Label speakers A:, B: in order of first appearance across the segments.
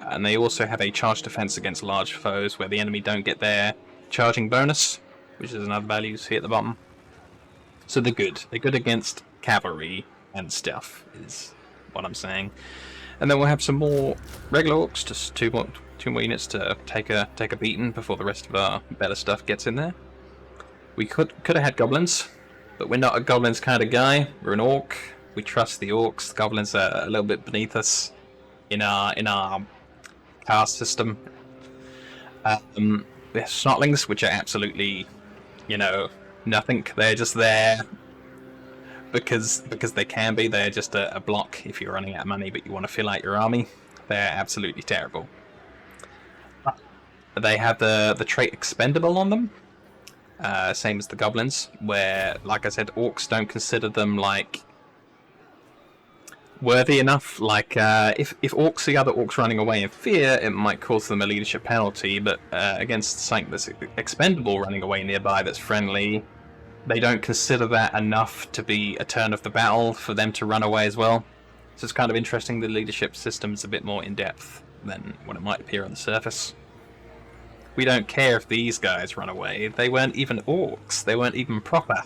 A: And they also have a charge defense against large foes, where the enemy don't get their charging bonus, which is another value you see at the bottom. So they're good. They're good against cavalry and stuff, is what I'm saying. And then we'll have some more regular orcs, just two more units to take a beating before the rest of our better stuff gets in there. We could have had goblins, but we're not a goblins kind of guy. We're an orc. We trust the orcs. The goblins are a little bit beneath us in our caste system. We have snotlings, which are absolutely, nothing. They're just there because they can be. They're just a block if you're running out of money, but you want to fill out your army. They're absolutely terrible. They have the trait expendable on them, same as the goblins, where, like I said, orcs don't consider them like worthy enough. Like if orcs see other orcs running away in fear, it might cause them a leadership penalty, but against something that's expendable running away nearby that's friendly, they don't consider that enough to be a turn of the battle for them to run away as well. So it's kind of interesting. The leadership system's a bit more in depth than what it might appear on the surface. We don't care if these guys run away. They weren't even orcs. They weren't even proper.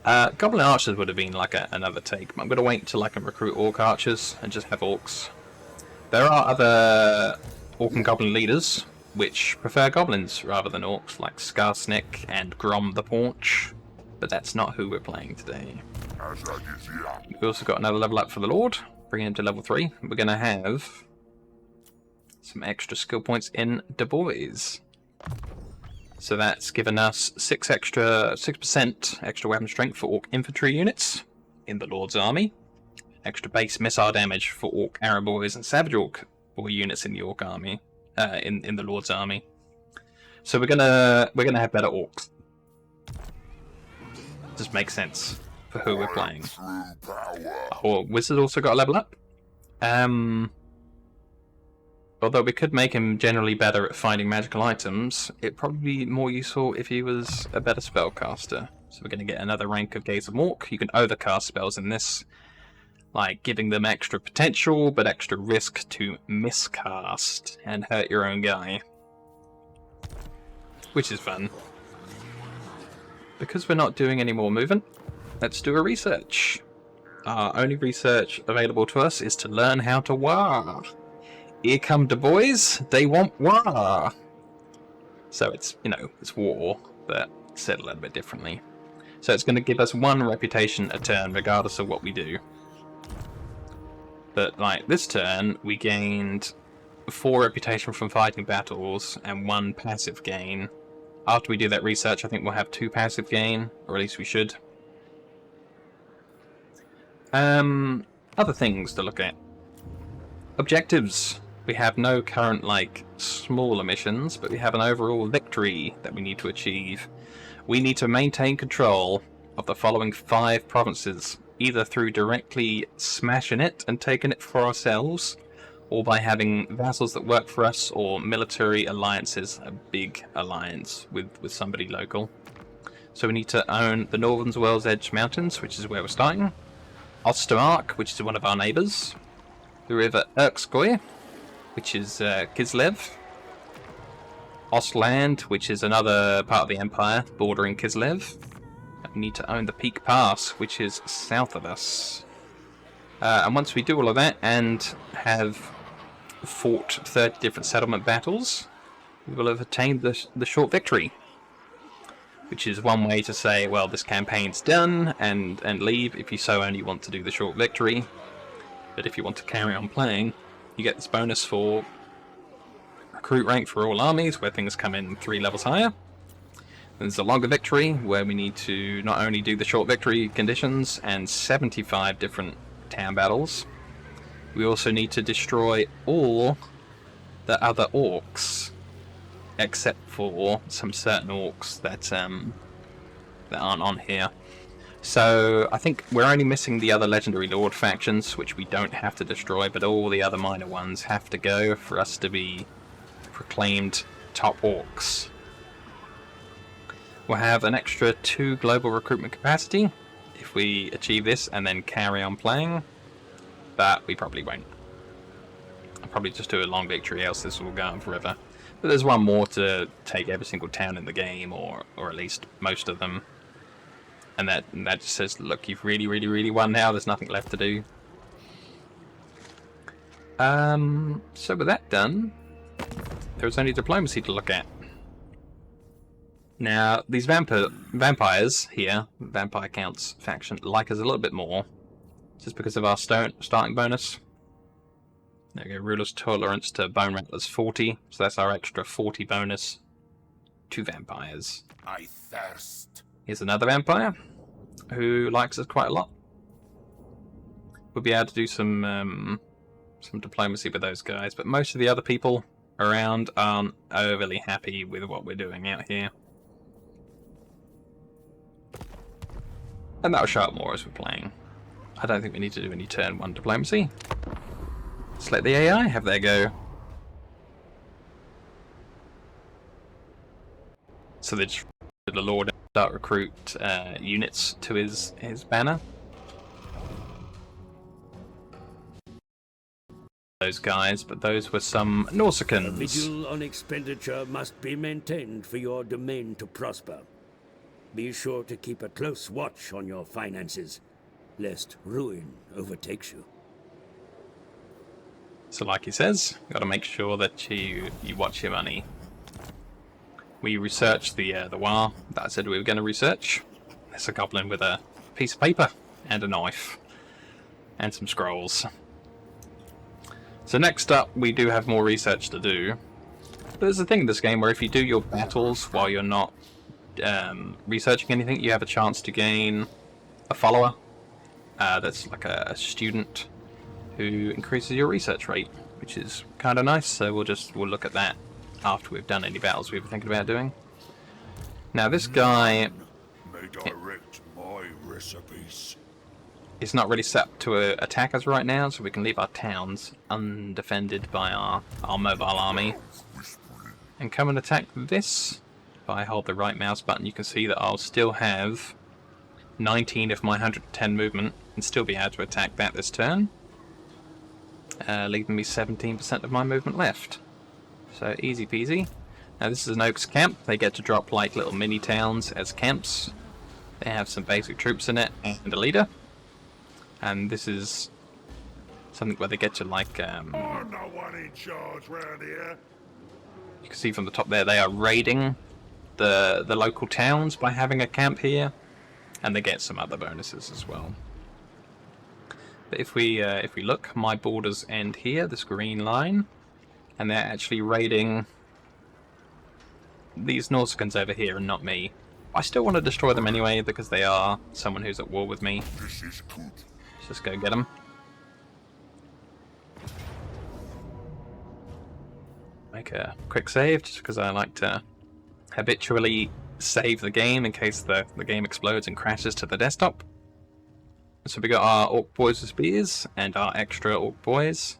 A: Goblin archers would have been like another take. I'm going to wait until I can recruit orc archers and just have orcs. There are other orc and goblin leaders which prefer goblins rather than orcs, like Skarsnik and Grom the Paunch, but that's not who we're playing today. We've also got another level up for the Lord, bringing him to level 3. We're going to have some extra skill points in Du Bois. So that's given us 6% extra weapon strength for orc infantry units in the Lord's army, extra base missile damage for orc arrow boys and savage orc boy units in the orc army, in the Lord's army. So we're gonna have better orcs. Just makes sense for who we're playing. Oh, wizard also got a level up. Although we could make him generally better at finding magical items, it'd probably be more useful if he was a better spellcaster. So we're going to get another rank of Gaze of Mork. You can overcast spells in this, like giving them extra potential, but extra risk to miscast and hurt your own guy. Which is fun. Because we're not doing any more movement, let's do a research. Our only research available to us is to learn how to war. Here come the boys, they want war. So it's, it's war, but said a little bit differently. So it's going to give us 1 reputation a turn, regardless of what we do. But, like, this turn, we gained 4 reputation from fighting battles, and 1 passive gain. After we do that research, I think we'll have 2 passive gain, or at least we should. Other things to look at. Objectives. We have no current, smaller missions, but we have an overall victory that we need to achieve. We need to maintain control of the following 5 provinces, either through directly smashing it and taking it for ourselves, or by having vassals that work for us, or military alliances, a big alliance with somebody local. So we need to own the Northern World's Edge Mountains, which is where we're starting. Ostermark, which is one of our neighbours. The river Irkskoy, which is Kislev. Ostland, which is another part of the Empire, bordering Kislev. And we need to own the Peak Pass, which is south of us. And once we do all of that, and have fought 30 different settlement battles, we will have attained the short victory. Which is one way to say, well, this campaign's done, and leave if you so only want to do the short victory. But if you want to carry on playing, you get this bonus for recruit rank for all armies, where things come in 3 levels higher. There's a longer victory, where we need to not only do the short victory conditions and 75 different town battles, we also need to destroy all the other orcs, except for some certain orcs that aren't on here. So I think we're only missing the other Legendary Lord factions, which we don't have to destroy, but all the other minor ones have to go for us to be proclaimed top orcs. We'll have an extra 2 global recruitment capacity if we achieve this and then carry on playing, but we probably won't. I'll probably just do a long victory, else this will go on forever. But there's one more to take every single town in the game, or at least most of them. And that just says, look, you've really won now, there's nothing left to do. So with that done, there's only diplomacy to look at. Now, these vampires here, Vampire Counts faction, like us a little bit more, just because of our starting bonus. There we go, Ruler's Tolerance to Bone Rattlers 40, so that's our extra 40 bonus to vampires.
B: I thirst.
A: Here's another vampire who likes us quite a lot. We'll be able to do some diplomacy with those guys, but most of the other people around aren't overly happy with what we're doing out here. And that'll show up more as we're playing. I don't think we need to do any turn 1 diplomacy. Let's let the AI have their go. So they just the Lord start recruit units to his banner. Those guys, but those were some Norsicans.
C: A vigil on expenditure must be maintained for your domain to prosper. Be sure to keep a close watch on your finances, lest ruin overtakes you.
A: So like he says, got to make sure that you watch your money. We researched the war that I said we were going to research. There's a goblin with a piece of paper and a knife and some scrolls. So next up, we do have more research to do. But there's a thing in this game where if you do your battles while you're not researching anything, you have a chance to gain a follower that's like a student who increases your research rate, which is kind of nice. So we'll look at that after we've done any battles we were thinking about doing. Now this guy
B: May direct my recipes.
A: is not really set up to attack us right now, so we can leave our towns undefended by our mobile army and come and attack this. If I hold the right mouse button, you can see that I'll still have 19 of my 110 movement and still be able to attack that this turn, leaving me 17% of my movement left. So easy peasy. Now this is an Oak's camp. They get to drop like little mini towns as camps. They have some basic troops in it and a leader. And this is something where they get to like
B: I'm no one in charge round here.
A: you can see from the top there, they are raiding the local towns by having a camp here, and they get some other bonuses as well. But if we look, my borders end here, this green line, and they're actually raiding these Norsicans over here and not me. I still want to destroy them anyway because they are someone who's at war with me.
B: This is good.
A: Let's just go get them. Make a quick save just because I like to habitually save the game in case the game explodes and crashes to the desktop. So we got our orc boys with spears and our extra orc boys.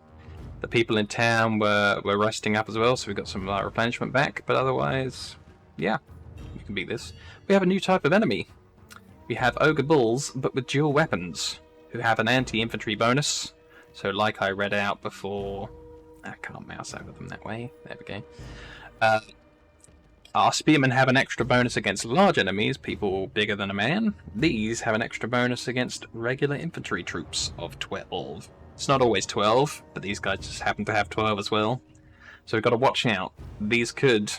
A: The people in town were resting up as well, so we got some of our replenishment back, but otherwise, yeah, we can beat this. We have a new type of enemy. We have ogre bulls, but with dual weapons, who have an anti-infantry bonus. So like I read out before, I can't mouse over them that way, there we go. Our spearmen have an extra bonus against large enemies, people bigger than a man. These have an extra bonus against regular infantry troops of 12. It's not always 12, but these guys just happen to have 12 as well. So we've got to watch out. These could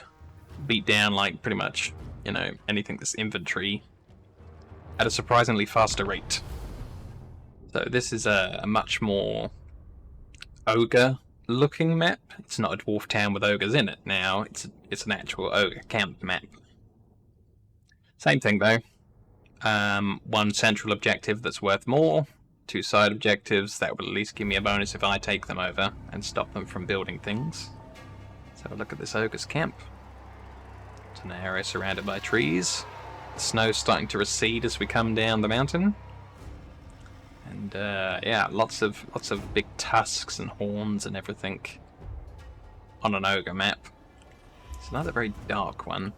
A: beat down, like, pretty much, you know, anything that's infantry at a surprisingly faster rate. So this is a much more ogre-looking map. It's not a dwarf town with ogres in it now. It's an actual ogre camp map. Same thing, though. One central objective that's worth more. 2 side objectives that will at least give me a bonus if I take them over and stop them from building things. Let's have a look at this ogre's camp. It's an area surrounded by trees. The snow's starting to recede as we come down the mountain. And yeah, lots of big tusks and horns and everything on an ogre map. It's another very dark one.